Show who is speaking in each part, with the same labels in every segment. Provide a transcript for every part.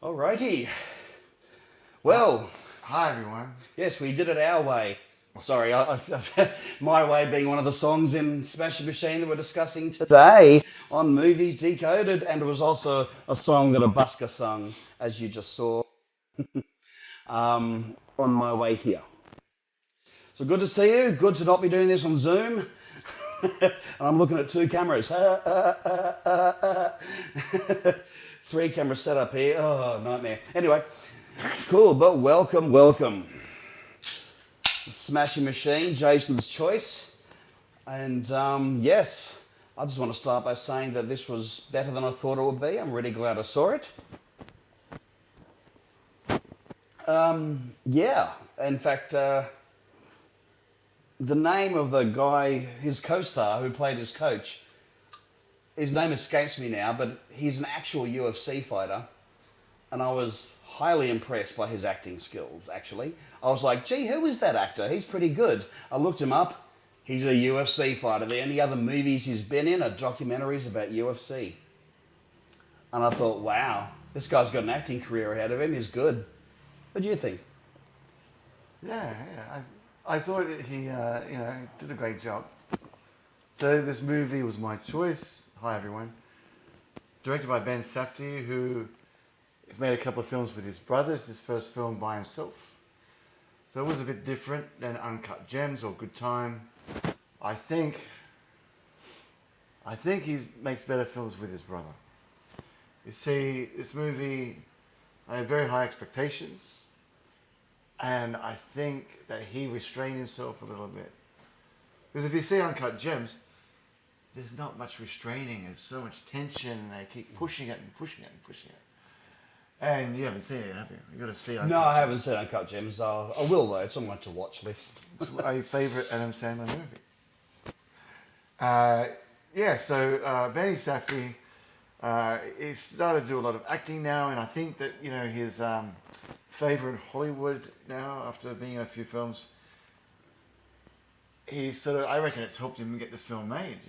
Speaker 1: Alrighty. Well,
Speaker 2: Hi everyone.
Speaker 1: yes, we did it our way. Sorry, my way being one of the songs in Smashing Machine that we're discussing today on Movies Decoded, and it was also a song that a busker sung, as you just saw, on my way here. So good to see you. Good to not be doing this on Zoom. And I'm looking at two cameras. Three camera setup here. Oh, nightmare. Anyway, cool, but welcome. Smashing Machine, Jason's choice. And yes, I just want to start by saying that this was better than I thought it would be. I'm really glad I saw it. Yeah, in fact, the name of the guy, his co-star who played his coach, his name escapes me now, but he's an actual UFC fighter. And I was highly impressed by his acting skills, actually. I was like, gee, who is that actor? He's pretty good. I looked him up. He's a UFC fighter. The only other movies he's been in are documentaries about UFC. And I thought, wow, this guy's got an acting career ahead of him. He's good. What do you think?
Speaker 2: Yeah. I thought he, did a great job. So this movie was my choice. Hi everyone. Directed by Ben Safdie, who has made a couple of films with his brothers. His first film by himself. So it was a bit different than Uncut Gems or Good Time. I think he makes better films with his brother. You see, this movie, I had very high expectations. And I think that he restrained himself a little bit. Because if you see Uncut Gems, there's not much restraining. There's so much tension. And they keep pushing it and pushing it and pushing it. And you haven't seen it, have you? You've got to see Uncut
Speaker 1: No, I
Speaker 2: Gems.
Speaker 1: haven't seen Uncut Gems. I will, though. It's on my to-watch list.
Speaker 2: It's my favourite Adam Sandler movie. So Benny Safdie, he started to do a lot of acting now, and I think that, his favour in Hollywood now, after being in a few films, I reckon it's helped him get this film made,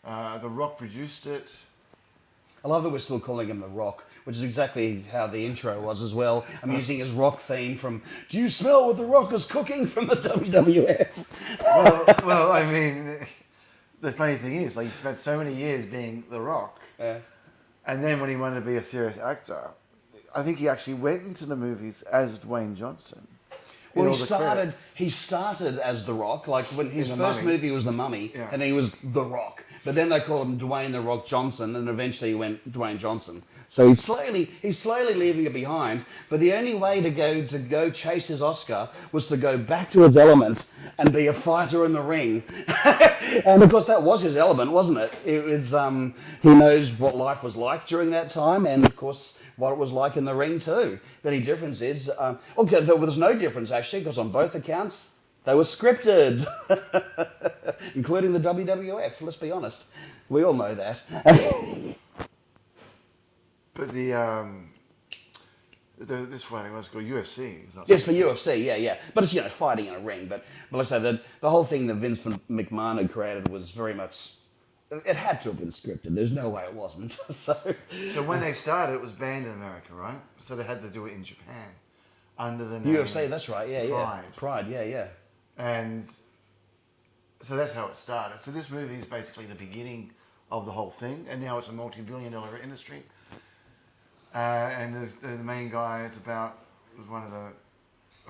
Speaker 2: The Rock produced it.
Speaker 1: I love that we're still calling him The Rock, which is exactly how the intro was as well. I'm using his rock theme from Do You Smell What The Rock Is Cooking from the WWF?
Speaker 2: well, I mean, the funny thing is, he spent so many years being The Rock, and then when he wanted to be a serious actor, I think he actually went into the movies as Dwayne Johnson.
Speaker 1: Well, he started as The Rock, like when his first movie was The Mummy, and he was The Rock. But then they called him Dwayne The Rock Johnson, and eventually he went Dwayne Johnson. So he's slowly leaving it behind. But the only way to go chase his Oscar was to go back to his element and be a fighter in the ring. And of course that was his element, wasn't it? It was he knows what life was like during that time, and of course what it was like in the ring too. The only difference is, there was no difference actually, because on both accounts they were scripted, including the WWF. Let's be honest, we all know that.
Speaker 2: But this fighting was called UFC. It's not
Speaker 1: Yes, for UFC, yeah. But it's fighting in a ring. But like I say, the whole thing that Vince McMahon had created was very much. It had to have been scripted. There's no way it wasn't. So
Speaker 2: when they started, it was banned in America, right? So they had to do it in Japan under the name
Speaker 1: UFC. That's right. Yeah. Pride. Yeah.
Speaker 2: And so that's how it started. So this movie is basically the beginning of the whole thing, and now it's a multi-billion-dollar industry. And the main guy was one of the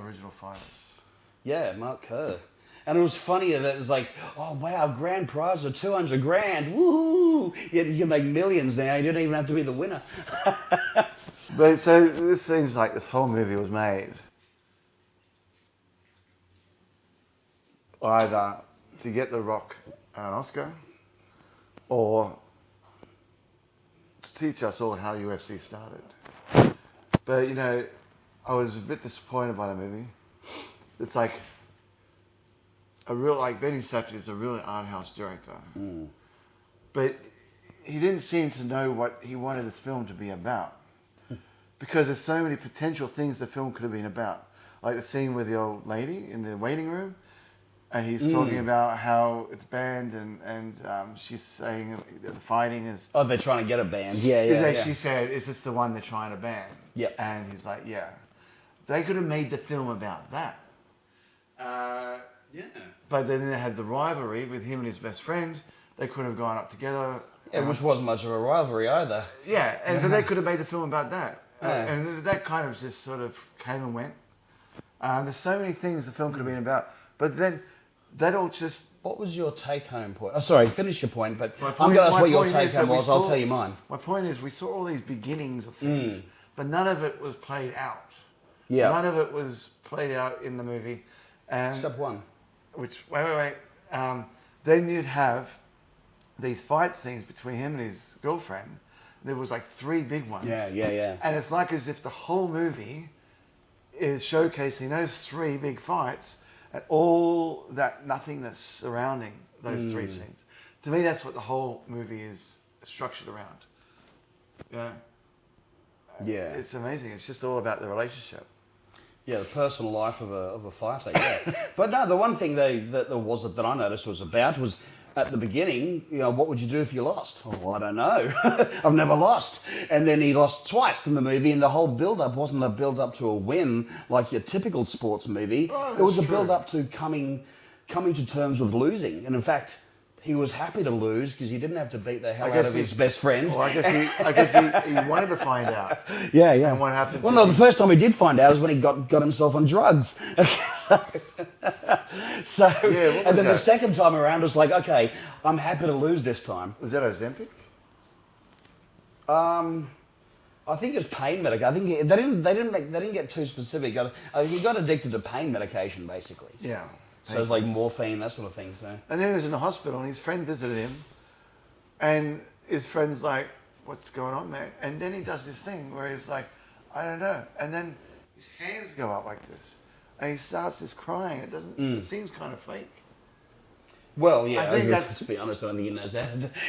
Speaker 2: original fighters.
Speaker 1: Yeah, Mark Kerr. And it was funny that it was like, oh wow, grand prize of $200,000, woohoo! You can make millions now. You don't even have to be the winner.
Speaker 2: But so this seems like this whole movie was made either to get The Rock an Oscar or to teach us all how UFC started. But I was a bit disappointed by the movie. It's like Benny Safdie is a real art house director. But he didn't seem to know what he wanted this film to be about. Because there's so many potential things the film could have been about. Like the scene with the old lady in the waiting room. and he's talking about how it's banned, and she's saying the fighting is.
Speaker 1: Oh, they're trying to get it banned. Yeah.
Speaker 2: She said, "Is this the one they're trying to ban?"
Speaker 1: Yep.
Speaker 2: And he's like, "Yeah." They could have made the film about that.
Speaker 1: Yeah.
Speaker 2: But then they had the rivalry with him and his best friend. They could have gone up together.
Speaker 1: Yeah, which wasn't much of a rivalry either.
Speaker 2: Yeah, but they could have made the film about that.
Speaker 1: Yeah.
Speaker 2: And that kind of just sort of came and went. There's so many things the film could have been about. But then that all just...
Speaker 1: What was your take-home point? Oh, sorry, finish your point, but
Speaker 2: My point-
Speaker 1: I'm going to ask
Speaker 2: my
Speaker 1: what your
Speaker 2: point is
Speaker 1: take-home
Speaker 2: that we
Speaker 1: was. I'll
Speaker 2: saw-
Speaker 1: tell you mine.
Speaker 2: My point is, we saw all these beginnings of things, but none of it was played out.
Speaker 1: Yeah.
Speaker 2: None of it was played out in the movie. And
Speaker 1: Step one.
Speaker 2: wait. Then you'd have these fight scenes between him and his girlfriend. There was like 3 big ones.
Speaker 1: Yeah.
Speaker 2: And it's like as if the whole movie is showcasing those 3 big fights and all that nothingness surrounding those 3 scenes. To me, that's what the whole movie is structured around. Yeah.
Speaker 1: Yeah.
Speaker 2: It's amazing. It's just all about the relationship.
Speaker 1: Yeah, the personal life of a fighter, yeah. But no, the one thing that I noticed was at the beginning, what would you do if you lost? Oh, I don't know. I've never lost. And then he lost twice in the movie, and the whole build-up wasn't a build-up to a win like your typical sports movie.
Speaker 2: Oh,
Speaker 1: it was a
Speaker 2: that's true.
Speaker 1: build-up to coming to terms with losing. And in fact, he was happy to lose because he didn't have to beat the hell out of his best friend.
Speaker 2: Well, I guess he wanted to find out.
Speaker 1: Yeah.
Speaker 2: And what happens?
Speaker 1: Well, no, the first time he did find out was when he got himself on drugs. so and then the second time around was like, okay, I'm happy to lose this time.
Speaker 2: Was that Ozempic?
Speaker 1: I think it's pain medication. I think they didn't get too specific. He got addicted to pain medication basically.
Speaker 2: Yeah.
Speaker 1: So it's like morphine, that sort of thing. So.
Speaker 2: And then he was in the hospital, and his friend visited him, and his friend's like, "What's going on, man?" And then he does this thing where he's like, "I don't know," and then his hands go up like this, and he starts this crying. It doesn't. It seems kind of fake.
Speaker 1: Well, yeah.
Speaker 2: I think
Speaker 1: to be honest, I don't think he knows that.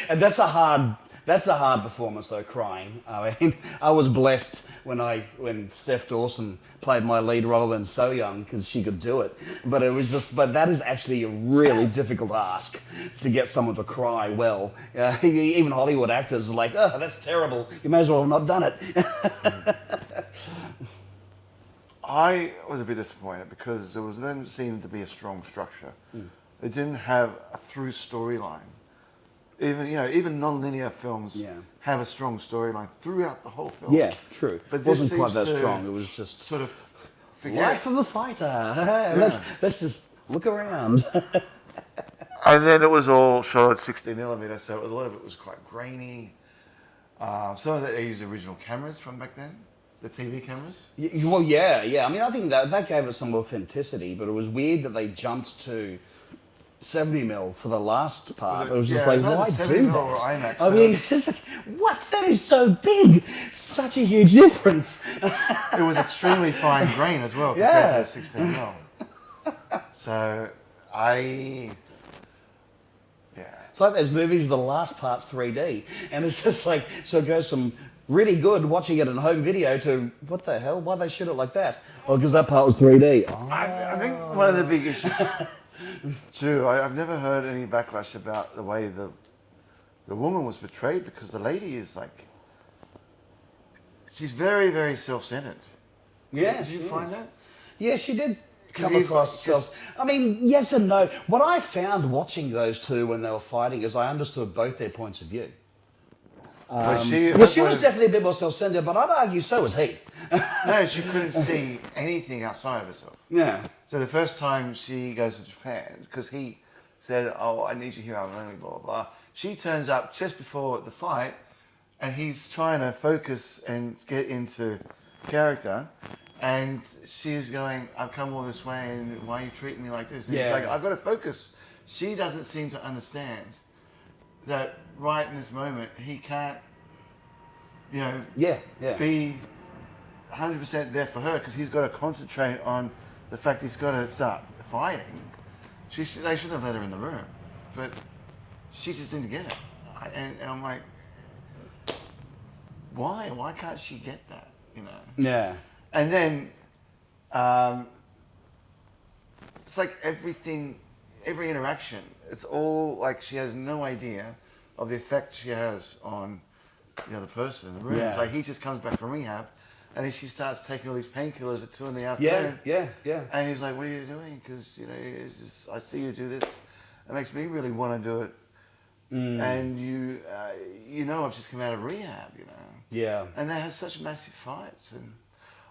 Speaker 1: And that's a hard performance though. Crying. I mean, I was blessed when Steph Dawson played my lead role in So Young because she could do it. But that is actually a really difficult ask to get someone to cry well. Even Hollywood actors are like, oh, that's terrible. You may as well have not done it.
Speaker 2: I was a bit disappointed because there didn't seem to be a strong structure. It didn't have a through storyline. Even non-linear films have a strong storyline throughout the whole film.
Speaker 1: Yeah, true.
Speaker 2: But
Speaker 1: it
Speaker 2: this
Speaker 1: wasn't quite that
Speaker 2: seems to
Speaker 1: strong. It was just
Speaker 2: sort of forget.
Speaker 1: life of a fighter. Let's just look around.
Speaker 2: And then it was all shot at 60mm, so a lot of it was quite grainy. Some of it they used original cameras from back then, the TV cameras.
Speaker 1: Well, yeah. I mean, I think that gave it some authenticity, but it was weird that they jumped to 70mm for the last part. It was just like, why do that?
Speaker 2: Or IMAX,
Speaker 1: I mean, it's just like, what? That is so big. Such a huge difference.
Speaker 2: It was extremely fine grain as well compared to the 16mm. So
Speaker 1: It's like those movies where the last part's 3D, and it's just like, so it goes from really good watching it in home video to, what the hell? Why'd they shoot it like that? Oh, because that part was 3D. Oh.
Speaker 2: I think one of the big issues too, I've never heard any backlash about the way the woman was portrayed, because the lady is like, she's very, very self-centered.
Speaker 1: Yeah,
Speaker 2: did you find that?
Speaker 1: Yeah, she did come across I mean, yes and no. What I found watching those two when they were fighting is I understood both their points of view. She was definitely a bit more self-centered, but I'd argue so was he.
Speaker 2: No, she couldn't see anything outside of herself.
Speaker 1: Yeah.
Speaker 2: So the first time she goes to Japan, because he said, "Oh, I need you here, I'm lonely, blah, blah, blah." She turns up just before the fight, and he's trying to focus and get into character, and she's going, "I've come all this way, and why are you treating me like this?" And he's like, "I've got to focus." She doesn't seem to understand that right in this moment, he can't, be 100% there for her, because he's got to concentrate on the fact he's got to start fighting. They shouldn't have let her in the room, but she just didn't get it. And I'm like, why? Why can't she get that?
Speaker 1: Yeah.
Speaker 2: And then it's like everything every interaction, it's all like she has no idea of the effect she has on the other person in the room.
Speaker 1: Yeah.
Speaker 2: Like he just comes back from rehab, and then she starts taking all these painkillers at 2 in the
Speaker 1: Yeah,
Speaker 2: afternoon.
Speaker 1: yeah.
Speaker 2: And he's like, "What are you doing? Because it's just, I see you do this. It makes me really want to do it." And I've just come out of rehab,
Speaker 1: Yeah.
Speaker 2: And they had such massive fights. And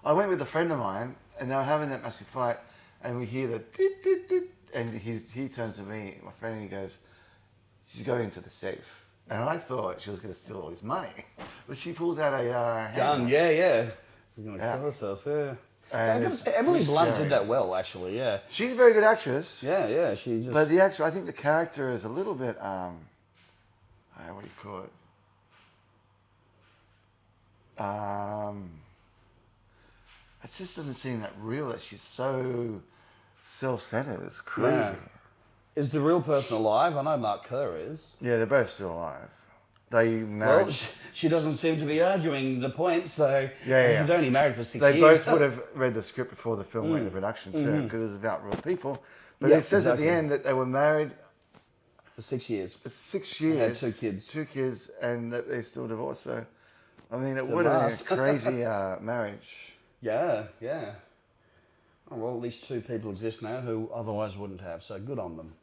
Speaker 2: I went with a friend of mine, and they were having that massive fight, and we hear the doot, doot, doot, and he turns to me, my friend, and he goes, "She's going into the safe." And I thought she was going to steal all his money, but she pulls out a
Speaker 1: Gun,
Speaker 2: handgun.
Speaker 1: yeah. We're going to kill herself, yeah.
Speaker 2: And
Speaker 1: Emily
Speaker 2: it's
Speaker 1: Blunt
Speaker 2: scary.
Speaker 1: did that well, actually, yeah.
Speaker 2: She's a very good actress.
Speaker 1: Yeah, she just...
Speaker 2: But the actor, I think the character is a little bit, what do you call it? It just doesn't seem that real, that she's so self-centered. It's crazy.
Speaker 1: Yeah. Is the real person alive? I know Mark Kerr is.
Speaker 2: Yeah, they're both still alive. They married.
Speaker 1: Well, she doesn't seem to be arguing the point, so
Speaker 2: Yeah.
Speaker 1: they'd only married for 6
Speaker 2: They
Speaker 1: years.
Speaker 2: both would have read the script before the film went into production too, because it's about real people. But
Speaker 1: Yeah,
Speaker 2: it says
Speaker 1: exactly.
Speaker 2: at the end that they were married
Speaker 1: For 6 years.
Speaker 2: for 6 years.
Speaker 1: Had 2 kids.
Speaker 2: 2 kids, and that they're still divorced. So, I mean, it
Speaker 1: The
Speaker 2: would have
Speaker 1: last.
Speaker 2: been a crazy marriage.
Speaker 1: Yeah. Oh, well, at least 2 people exist now who otherwise wouldn't have, so good on them.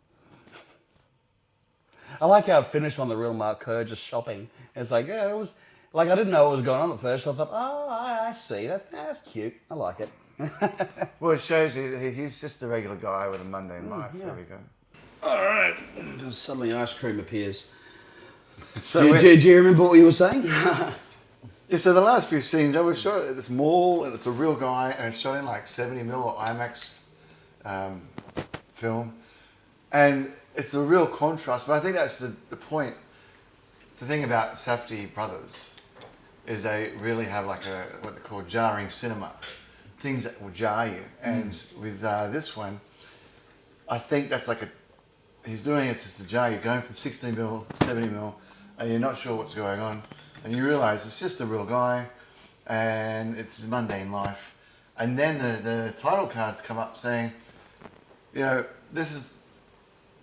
Speaker 1: I like how it finished on the real Mark Kerr just shopping. It's like, yeah, it was... Like, I didn't know what was going on at first, so I thought, oh, I see. That's cute. I like it.
Speaker 2: Well, it shows you he's just a regular guy with a mundane life.
Speaker 1: yeah.
Speaker 2: There we go.
Speaker 1: All right. Suddenly ice cream appears.
Speaker 2: So
Speaker 1: Do you remember what you were saying?
Speaker 2: Yeah, so the last few scenes, they were shot at this mall, and it's a real guy, and it's shot in like 70mm or IMAX film. And it's a real contrast, but I think that's the point. The thing about Safdie brothers is they really have like what they call jarring cinema. Things that will jar you. And with this one, I think that's like he's doing it just to jar you, going from 16mm, 70mm, and you're not sure what's going on. And you realise it's just a real guy, and it's his mundane life. And then the title cards come up saying, this is,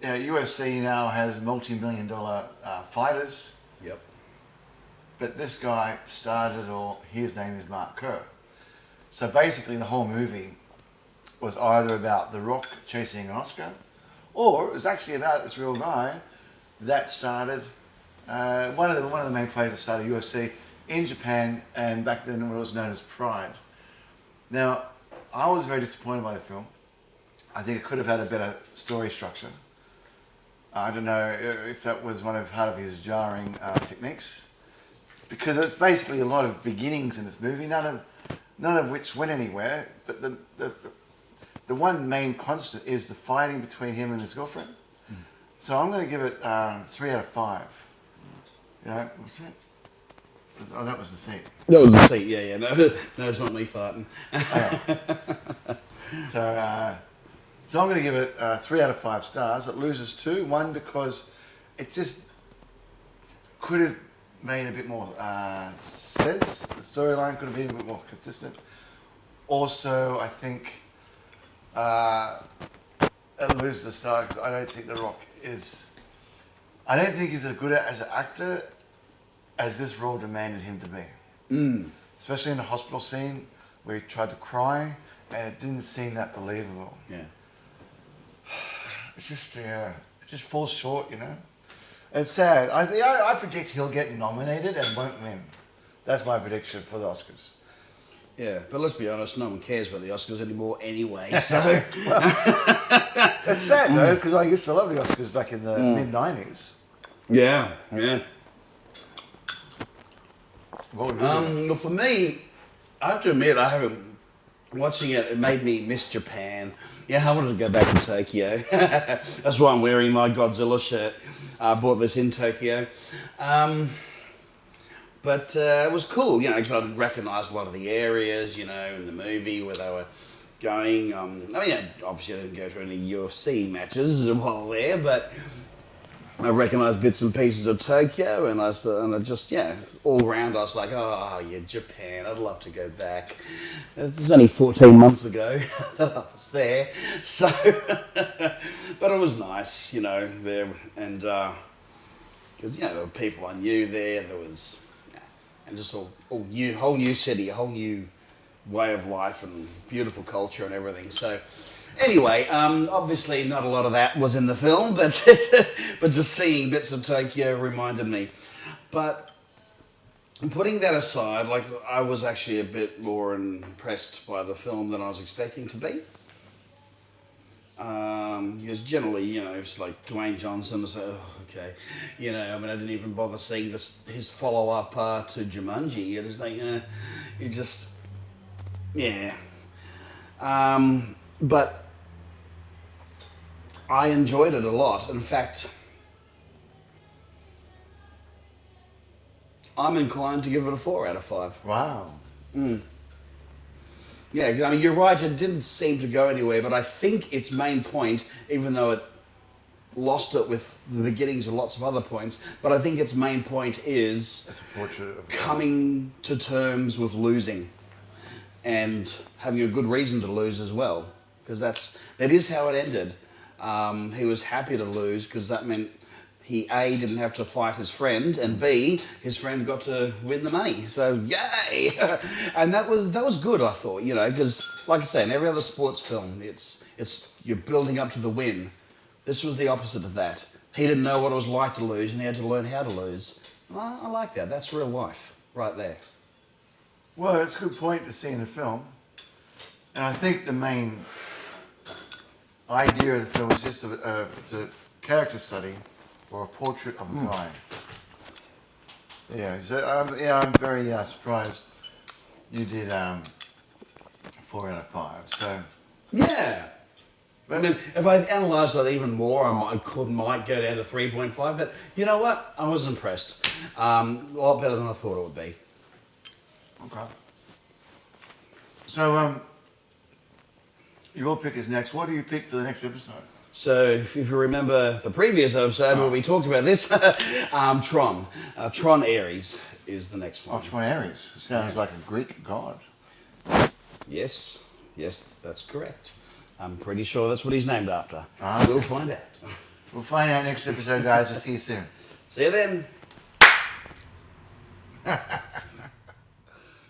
Speaker 2: UFC now has multi-million-dollar fighters.
Speaker 1: Yep.
Speaker 2: But this guy started it all. His name is Mark Kerr. So basically, the whole movie was either about The Rock chasing an Oscar, or it was actually about this real guy that started one of the main players that started UFC in Japan, and back then it was known as Pride. Now, I was very disappointed by the film. I think it could have had a better story structure. I don't know if that was part of his jarring techniques, because it's basically a lot of beginnings in this movie, none of which went anywhere. But the one main constant is the fighting between him and his girlfriend. So I'm going to give it 3 out of 5. What's that? Oh, that was the seat.
Speaker 1: That was the seat, yeah. No, it's not me farting.
Speaker 2: So I'm going to give it 3 out of 5 stars. It loses 2. 1, because it just could have made a bit more sense. The storyline could have been a bit more consistent. Also, I think it loses a star because I don't think The Rock is... I don't think he's as good as an actor as this role demanded him to be. Especially in the hospital scene where he tried to cry and it didn't seem that believable.
Speaker 1: Yeah.
Speaker 2: It's just, it just falls short, It's sad. I predict he'll get nominated and won't win. That's my prediction for the Oscars.
Speaker 1: Yeah, but let's be honest, no one cares about the Oscars anymore anyway, so...
Speaker 2: It's sad, though, because I used to love the Oscars back in the mid-90s.
Speaker 1: Yeah.
Speaker 2: What would you do?
Speaker 1: Well, for me, I have to admit, watching it made me miss Japan. Yeah, I wanted to go back to Tokyo. That's why I'm wearing my Godzilla shirt. I bought this in Tokyo. But it was cool, because I recognised a lot of the areas, in the movie where they were going. Obviously I didn't go to any UFC matches while there, but I recognised bits and pieces of Tokyo, and I just, all round I was like, oh, yeah, Japan, I'd love to go back. It was only 14 months ago that I was there, so But it was nice, you know, there, and because you know there were people I knew there. There was, yeah, and just all new, whole new city, a whole new way of life, and beautiful culture and everything. So, anyway, obviously not a lot of that was in the film, but but just seeing bits of Tokyo reminded me. But putting that aside, like I was actually a bit more impressed by the film than I was expecting to be. Because generally, you know, it's like Dwayne Johnson, so okay, you know, I mean, I didn't even bother seeing his follow-up to Jumanji. It's like, you just, yeah. But I enjoyed it a lot. In fact, I'm inclined to give it a 4 out of 5.
Speaker 2: Wow.
Speaker 1: Yeah, I mean, you're right, it didn't seem to go anywhere, but I think its main point, even though it lost it with the beginnings of lots of other points, but I think its main point is
Speaker 2: It's a portrait of
Speaker 1: coming to terms with losing and having a good reason to lose as well, because that is how it ended. He was happy to lose because that meant he A, didn't have to fight his friend, and B, his friend got to win the money. So yay! And that was good, I thought, you know, because like I say, in every other sports film, it's you're building up to the win. This was the opposite of that. He didn't know what it was like to lose, and he had to learn how to lose. I like that. That's real life, right there.
Speaker 2: Well, it's a good point to see in the film. And I think the main idea of the film is just it's a character study or a portrait of a guy. Yeah, so I'm very surprised you did 4 out of 5. So
Speaker 1: Yeah. I mean, if I analysed that even more, I might go down to 3.5. But you know what? I was impressed. A lot better than I thought it would be.
Speaker 2: Okay. So your pick is next. What do you pick for the next episode?
Speaker 1: So, if you remember the previous episode where we talked about this, Tron. Tron Ares is the next one.
Speaker 2: Oh, Tron Ares. Sounds like a Greek god.
Speaker 1: Yes, that's correct. I'm pretty sure that's what he's named after.
Speaker 2: Ah.
Speaker 1: We'll find out.
Speaker 2: We'll find out next episode, guys. We'll see you soon.
Speaker 1: See you then.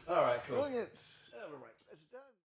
Speaker 1: All right, cool.
Speaker 2: Brilliant.